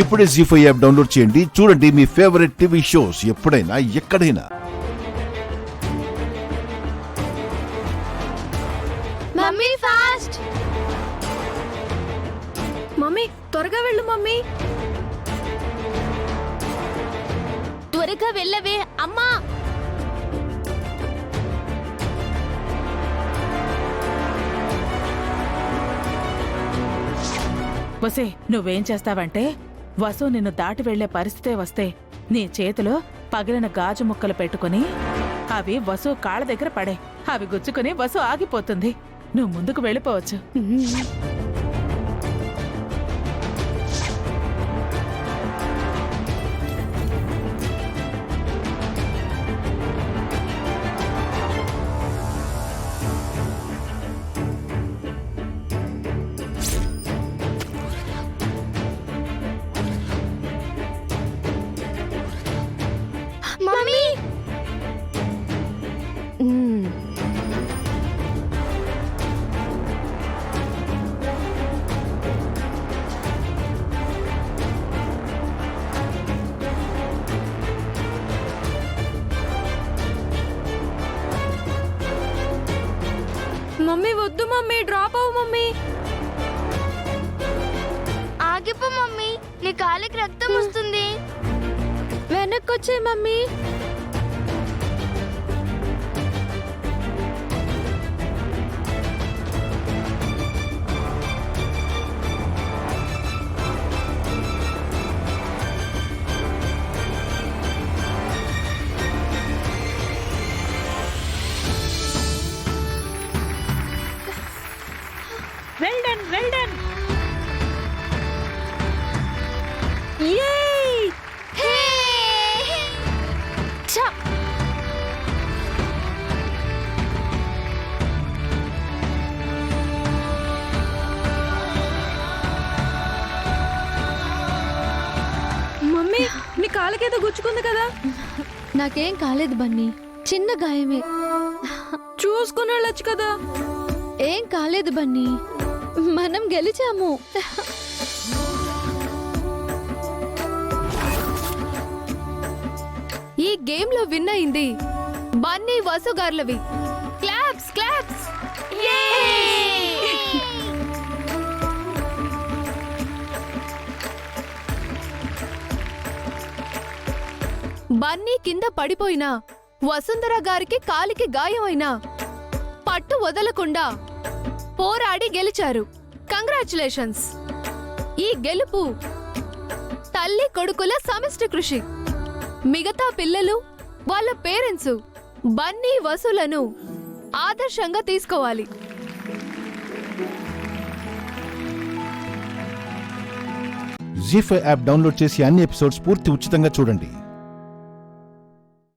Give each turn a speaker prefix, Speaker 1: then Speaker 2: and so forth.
Speaker 1: ఇప్పుడే జీ5 app download చేయండి. చూడండి మీ ఫేవరెట్ టీవీ షోస్ ఎప్పుడైనా ఎక్కడైనా.
Speaker 2: Mummy fast.
Speaker 3: మమ్మీ త్వరగా వెళ్ళు మమ్మీ.
Speaker 2: త్వరగా వెళ్ళవే అమ్మా.
Speaker 4: వసే నువ్వేం చేస్తావంటే వసు నిన్ను దాటి వెళ్లే పరిస్థితే వస్తే నీ చేతిలో పగిలిన గాజు ముక్కలు పెట్టుకుని అవి వసు కాళ్ళ దగ్గర పడే. అవి గుచ్చుకుని వసు ఆగిపోతుంది. నువ్వు ముందుకు వెళ్ళిపోవచ్చు.
Speaker 2: మమ్మీ
Speaker 3: మమ్మీ వద్దు మమ్మీ, డ్రాప్ అవ్వు మమ్మీ.
Speaker 2: ఆగిపో మమ్మీ, నీ కాలికి రక్తం వస్తుంది.
Speaker 3: వెనక్కి వచ్చే మమ్మీ.
Speaker 4: Well done well done.
Speaker 3: మమ్మీ నీ కాళ్ళకేదో గుచ్చుకుంది కదా.
Speaker 5: నాకేం కాలేదు బన్నీ, చిన్న గాయమే.
Speaker 3: చూసుకుని వెళ్ళొచ్చు కదా.
Speaker 5: ఏం కాలేదు బన్నీ, మనం గెలిచాము.
Speaker 3: ఈ గేమ్ లో విన్ అయింది బన్నీ వసు గార్లవి. Claps claps. బన్నీ కింద పడిపోయినా వసుంధర గారికి కాలికి గాయమైనా పట్టు వదలకుండా పోరాడి గెలిచారు. కంగ్రాచులేషన్స్. ఈ గెలుపు తల్లి కొడుకుల సమిష్టి కృషి. మిగతా పిల్లలు వాళ్ళ పేరెంట్స్ బన్నీ వసులను ఆదర్శంగా తీసుకోవాలి.
Speaker 1: జీ5 యాప్ డౌన్లోడ్ చేసి అన్ని ఎపిసోడ్స్ పూర్తి ఉచితంగా చూడండి.